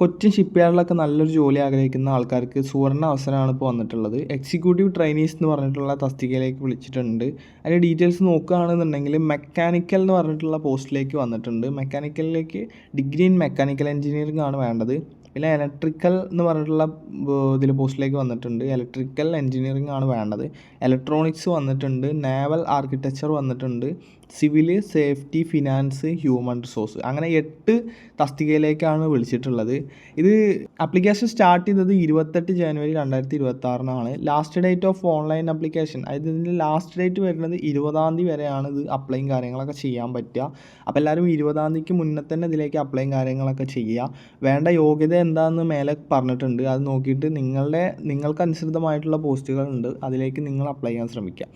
കൊച്ചിൻ ഷിപ്പ്യാർഡിലൊക്കെ നല്ലൊരു ജോലി ആഗ്രഹിക്കുന്ന ആൾക്കാർക്ക് സുവർണ്ണ അവസരമാണ് ഇപ്പോൾ വന്നിട്ടുള്ളത്. എക്സിക്യൂട്ടീവ് ട്രെയിനീസ് എന്ന് പറഞ്ഞിട്ടുള്ള തസ്തികയിലേക്ക് വിളിച്ചിട്ടുണ്ട്. അതിൻ്റെ ഡീറ്റെയിൽസ് നോക്കുകയാണെന്നുണ്ടെങ്കിൽ മെക്കാനിക്കൽ എന്ന് പറഞ്ഞിട്ടുള്ള പോസ്റ്റിലേക്ക് വന്നിട്ടുണ്ട്. മെക്കാനിക്കലിലേക്ക് ഡിഗ്രി ഇൻ മെക്കാനിക്കൽ എഞ്ചിനീയറിംഗ് ആണ് വേണ്ടത്. പിന്നെ ഇലക്ട്രിക്കൽ എന്ന് പറഞ്ഞിട്ടുള്ള ഇതിൽ പോസ്റ്റിലേക്ക് വന്നിട്ടുണ്ട്. ഇലക്ട്രിക്കൽ എഞ്ചിനീയറിംഗ് ആണ് വേണ്ടത്. ഇലക്ട്രോണിക്സ് വന്നിട്ടുണ്ട്. നേവൽ ആർക്കിടെക്ചർ വന്നിട്ടുണ്ട്. Civil, safety, finance, human resource, അങ്ങനെ 8 തസ്തികയിലേക്കാണ് വിളിച്ചിട്ടുള്ളത്. ഇത് ആപ്ലിക്കേഷൻ സ്റ്റാർട്ട് ചെയ്തത് 28 ജനുവരി 2026 last date of online application, അതായത് ഇതിൻ്റെ ലാസ്റ്റ് ഡേറ്റ് വരുന്നത് 20-ാം തീയതി വരെയാണ് ഇത് അപ്ലൈയും കാര്യങ്ങളൊക്കെ ചെയ്യാൻ പറ്റുക. അപ്പോൾ എല്ലാവരും 20-ാം തീയതിക്ക് മുന്നേ തന്നെ ഇതിലേക്ക് അപ്ലൈയും കാര്യങ്ങളൊക്കെ ചെയ്യുക. വേണ്ട യോഗ്യത എന്താണെന്ന് മേലെ പറഞ്ഞിട്ടുണ്ട്. അത് നോക്കിയിട്ട് നിങ്ങൾക്ക് അനുസൃതമായിട്ടുള്ള പോസ്റ്റുകളുണ്ട്, അതിലേക്ക് നിങ്ങൾ അപ്ലൈ ചെയ്യാൻ ശ്രമിക്കുക.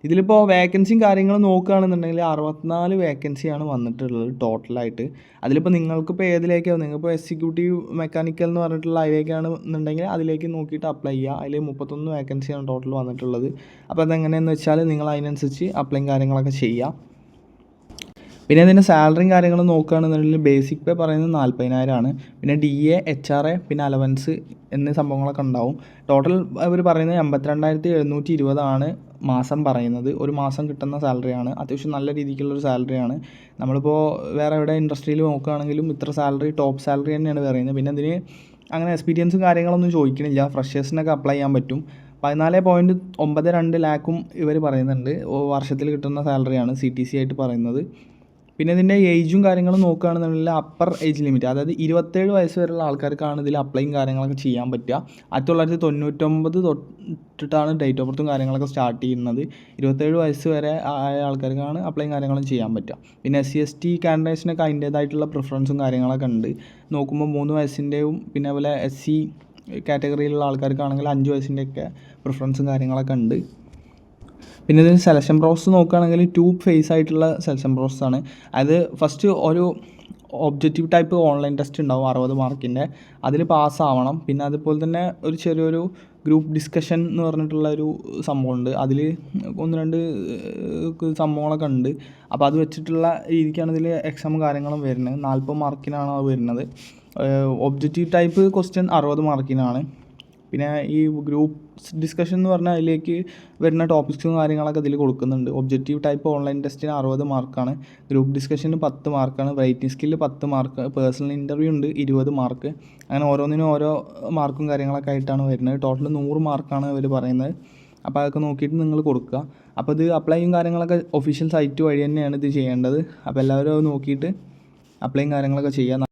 ഇതിലിപ്പോൾ വേക്കൻസിയും കാര്യങ്ങളും നോക്കുകയാണെന്നുണ്ടെങ്കിൽ 64 വേക്കൻസിയാണ് വന്നിട്ടുള്ളത് ടോട്ടലായിട്ട്. അതിലിപ്പോൾ നിങ്ങൾക്കിപ്പോൾ ഏതിലേക്കാണ്, നിങ്ങളിപ്പോൾ എക്സിക്യൂട്ടീവ് മെക്കാനിക്കൽ എന്ന് പറഞ്ഞിട്ടുള്ള അതിലേക്കാണെന്നുണ്ടെങ്കിൽ അതിലേക്ക് നോക്കിയിട്ട് അപ്ലൈ ചെയ്യുക. അതിൽ 31 വേക്കൻസിയാണ് ടോട്ടൽ വന്നിട്ടുള്ളത്. അപ്പോൾ അതെങ്ങനെയെന്ന് വെച്ചാൽ നിങ്ങൾ അതിനനുസരിച്ച് അപ്ലൈയും കാര്യങ്ങളൊക്കെ ചെയ്യുക. പിന്നെ ഇതിൻ്റെ സാലറിയും കാര്യങ്ങളും നോക്കുകയാണെന്നുണ്ടെങ്കിൽ ബേസിക് പേ പറയുന്നത് 40,000 ആണ്. പിന്നെ DA, HRA, പിന്നെ അലവൻസ് എന്നീ സംഭവങ്ങളൊക്കെ ഉണ്ടാവും. ടോട്ടൽ അവർ പറയുന്നത് 82,720 ആണ് മാസം പറയുന്നത്. ഒരു മാസം കിട്ടുന്ന സാലറിയാണ്. അത്യാവശ്യം നല്ല രീതിക്കുള്ളൊരു സാലറിയാണ്. നമ്മളിപ്പോൾ വേറെ എവിടെ ഇൻഡസ്ട്രിയിൽ നോക്കുകയാണെങ്കിലും ഇത്ര സാലറി, ടോപ്പ് സാലറി തന്നെയാണ് പറയുന്നത്. പിന്നെ ഇതിന് അങ്ങനെ എക്സ്പീരിയൻസും കാര്യങ്ങളൊന്നും ചോദിക്കണില്ല. ഫ്രഷേഴ്സിനൊക്കെ അപ്ലൈ ചെയ്യാൻ പറ്റും. 14.92 ലാഖും ഇവർ പറയുന്നുണ്ട് വർഷത്തിൽ കിട്ടുന്ന സാലറിയാണ് CTC ആയിട്ട് പറയുന്നത്. പിന്നെ ഇതിൻ്റെ ഏജും കാര്യങ്ങളും നോക്കുകയാണെന്നുണ്ടെങ്കിൽ അപ്പർ ഏജ് ലിമിറ്റ്, അതായത് 27 വയസ്സ് വരെയുള്ള ആൾക്കാർക്കാണ് ഇതിൽ അപ്ലൈയും കാര്യങ്ങളൊക്കെ ചെയ്യാൻ പറ്റുക. 1999 തൊട്ടിട്ടാണ് ഡേറ്റ് ഓഫ് ബർത്തും കാര്യങ്ങളൊക്കെ സ്റ്റാർട്ട് ചെയ്യുന്നത്. 27 വയസ്സ് വരെ ആയ ആൾക്കാർക്കാണ് അപ്ലൈയും കാര്യങ്ങളും ചെയ്യാൻ പറ്റുക. പിന്നെ SC/ST കാൻഡിഡേറ്റ്സിനൊക്കെ അതിൻ്റേതായിട്ടുള്ള പ്രിഫറൻസും കാര്യങ്ങളൊക്കെ ഉണ്ട്. നോക്കുമ്പോൾ 3 വയസ്സിൻ്റെയും പിന്നെ അതുപോലെ SC കാറ്റഗറിയിലുള്ള ആൾക്കാർക്കാണെങ്കിൽ 5 വയസ്സിൻ്റെയൊക്കെ പ്രിഫറൻസും കാര്യങ്ങളൊക്കെ ഉണ്ട്. പിന്നെ ഇതിന് സെലക്ഷൻ പ്രോസസ്സ് നോക്കുകയാണെങ്കിൽ 2 ഫേസ് ആയിട്ടുള്ള സെലക്ഷൻ പ്രോസസ്സാണ്. അത് ഫസ്റ്റ് ഒരു ഒബ്ജക്റ്റീവ് ടൈപ്പ് ഓൺലൈൻ ടെസ്റ്റ് ഉണ്ടാവും 60 മാർക്കിൻ്റെ, അതിൽ പാസ്സാവണം. പിന്നെ അതുപോലെ തന്നെ ഒരു ചെറിയൊരു ഗ്രൂപ്പ് ഡിസ്കഷൻ എന്ന് പറഞ്ഞിട്ടുള്ള ഒരു സംഭവമുണ്ട്. അതിൽ 1-2 സംഭവങ്ങളൊക്കെ ഉണ്ട്. അപ്പോൾ അത് വെച്ചിട്ടുള്ള രീതിക്കാണ് ഇതിൽ എക്സാം കാര്യങ്ങളും വരുന്നത്. 40 മാർക്കിനാണ് അത് വരുന്നത്. Objective type question 60 മാർക്കിനാണ്. പിന്നെ ഈ ഗ്രൂപ്പ് ഡിസ്കഷൻ എന്ന് പറഞ്ഞാൽ അതിലേക്ക് വരുന്ന ടോപ്പിക്സും കാര്യങ്ങളൊക്കെ ഇതിൽ കൊടുക്കുന്നുണ്ട്. ഒബ്ജക്റ്റീവ് ടൈപ്പ് ഓൺലൈൻ ടെസ്റ്റിന് 60 മാർക്കാണ്. ഗ്രൂപ്പ് ഡിസ്കഷന് 10 മാർക്കാണ്. Writing skill 10 mark. Personal interview ഉണ്ട് 20 മാർക്ക്. അങ്ങനെ ഓരോന്നിനും ഓരോ മാർക്കും കാര്യങ്ങളൊക്കെ ആയിട്ടാണ് വരുന്നത്. ടോട്ടൽ 100 മാർക്കാണ് ഇവർ പറയുന്നത്. അപ്പോൾ അതൊക്കെ നോക്കിയിട്ട് നിങ്ങൾ കൊടുക്കുക. അപ്പോൾ ഇത് അപ്ലൈയും കാര്യങ്ങളൊക്കെ ഒഫീഷ്യൽ സൈറ്റ് വഴി തന്നെയാണ് ഇത് ചെയ്യേണ്ടത്. അപ്പോൾ എല്ലാവരും അത് നോക്കിയിട്ട് അപ്ലൈയും കാര്യങ്ങളൊക്കെ ചെയ്യുക.